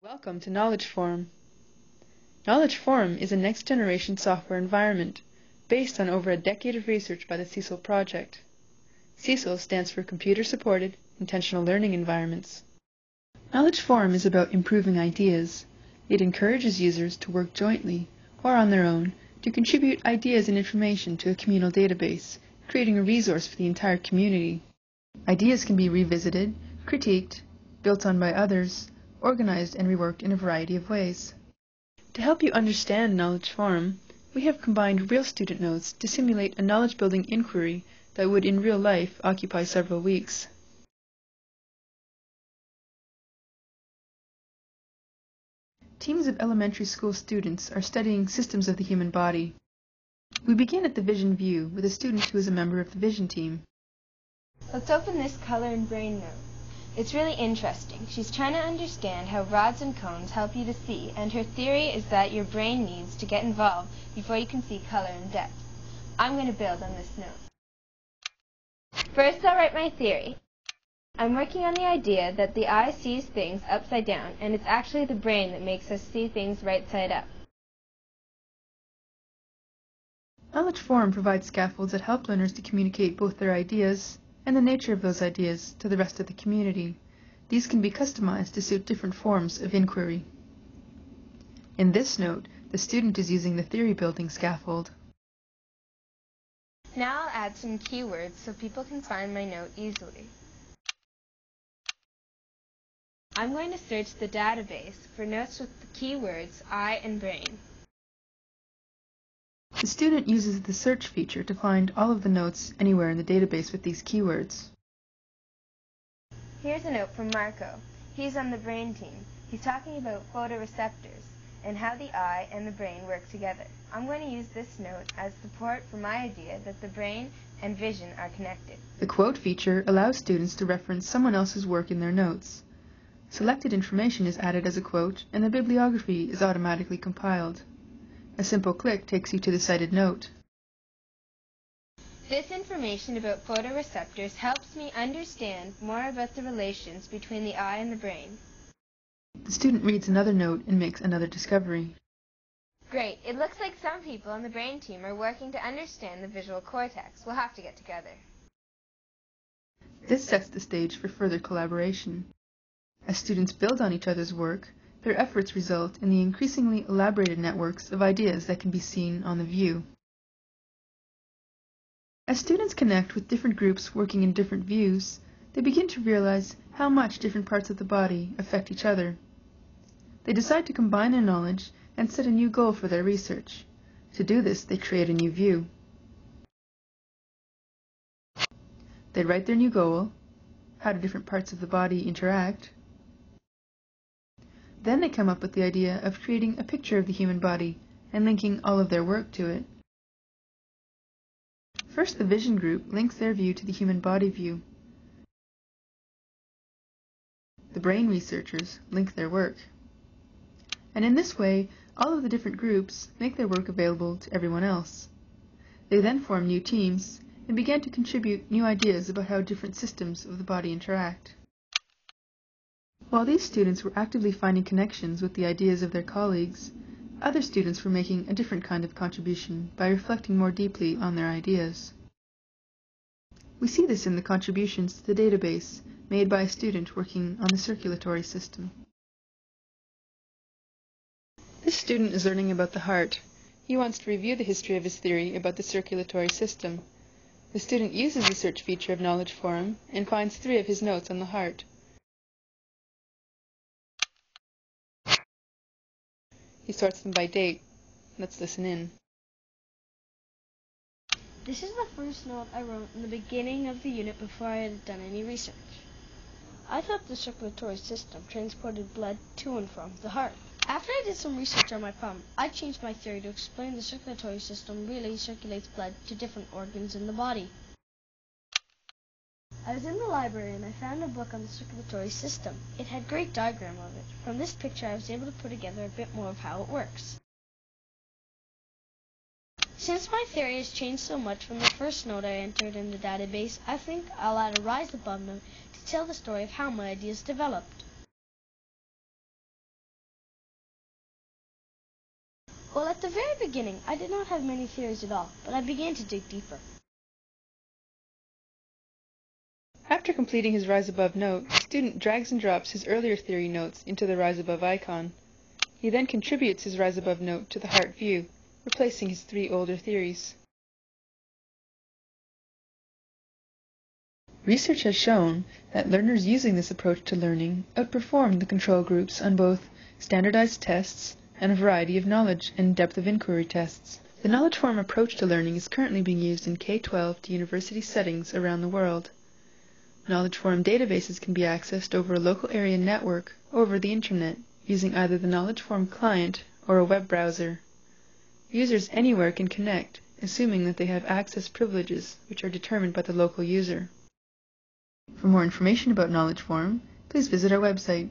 Welcome to Knowledge Forum. Knowledge Forum is a next-generation software environment based on over a decade of research by the CECIL project. CECIL stands for Computer-Supported Intentional Learning Environments. Knowledge Forum is about improving ideas. It encourages users to work jointly or on their own to contribute ideas and information to a communal database, creating a resource for the entire community. Ideas can be revisited, critiqued, built on by others, organized and reworked in a variety of ways. To help you understand Knowledge Forum, we have combined real student notes to simulate a knowledge-building inquiry that would in real life occupy several weeks. Teams of elementary school students are studying systems of the human body. We begin at the vision view with a student who is a member of the vision team. Let's open this color and brain note. It's really interesting. She's trying to understand how rods and cones help you to see, and her theory is that your brain needs to get involved before you can see color and depth. I'm going to build on this note. First, I'll write my theory. I'm working on the idea that the eye sees things upside down, and it's actually the brain that makes us see things right side up. Knowledge Forum provides scaffolds that help learners to communicate both their ideas and the nature of those ideas to the rest of the community. These can be customized to suit different forms of inquiry. In this note, the student is using the theory building scaffold. Now I'll add some keywords so people can find my note easily. I'm going to search the database for notes with the keywords eye and brain. The student uses the search feature to find all of the notes anywhere in the database with these keywords. Here's a note from Marco. He's on the brain team. He's talking about photoreceptors and how the eye and the brain work together. I'm going to use this note as support for my idea that the brain and vision are connected. The quote feature allows students to reference someone else's work in their notes. Selected information is added as a quote, and the bibliography is automatically compiled. A simple click takes you to the cited note. This information about photoreceptors helps me understand more about the relations between the eye and the brain. The student reads another note and makes another discovery. Great. It looks like some people on the brain team are working to understand the visual cortex. We'll have to get together. This sets the stage for further collaboration. As students build on each other's work, their efforts result in the increasingly elaborated networks of ideas that can be seen on the view. As students connect with different groups working in different views, they begin to realize how much different parts of the body affect each other. They decide to combine their knowledge and set a new goal for their research. To do this, they create a new view. They write their new goal, how do different parts of the body interact. Then they come up with the idea of creating a picture of the human body and linking all of their work to it. First, the vision group links their view to the human body view. The brain researchers link their work. And in this way, all of the different groups make their work available to everyone else. They then form new teams and began to contribute new ideas about how different systems of the body interact. While these students were actively finding connections with the ideas of their colleagues, other students were making a different kind of contribution by reflecting more deeply on their ideas. We see this in the contributions to the database made by a student working on the circulatory system. This student is learning about the heart. He wants to review the history of his theory about the circulatory system. The student uses the search feature of Knowledge Forum and finds 3 of his notes on the heart. He sorts them by date. Let's listen in. This is the first note I wrote in the beginning of the unit before I had done any research. I thought the circulatory system transported blood to and from the heart. After I did some research on my problem, I changed my theory to explain the circulatory system really circulates blood to different organs in the body. I was in the library and I found a book on the circulatory system. It had a great diagram of it. From this picture I was able to put together a bit more of how it works. Since my theory has changed so much from the first note I entered in the database, I think I'll add a rise above note to tell the story of how my ideas developed. the very beginning, I did not have many theories at all, but I began to dig deeper. After completing his Rise Above note, the student drags and drops his earlier theory notes into the Rise Above icon. He then contributes his Rise Above note to the Heart view, replacing his 3 older theories. Research has shown that learners using this approach to learning outperformed the control groups on both standardized tests and a variety of knowledge and depth of inquiry tests. The knowledge form approach to learning is currently being used in K-12 to university settings around the world. Knowledge forum databases can be accessed over a local area network or over the internet using either the Knowledge Forum client or a web browser. Users anywhere can connect, assuming that they have access privileges which are determined by the local user. For more information about Knowledge Forum, please visit our website.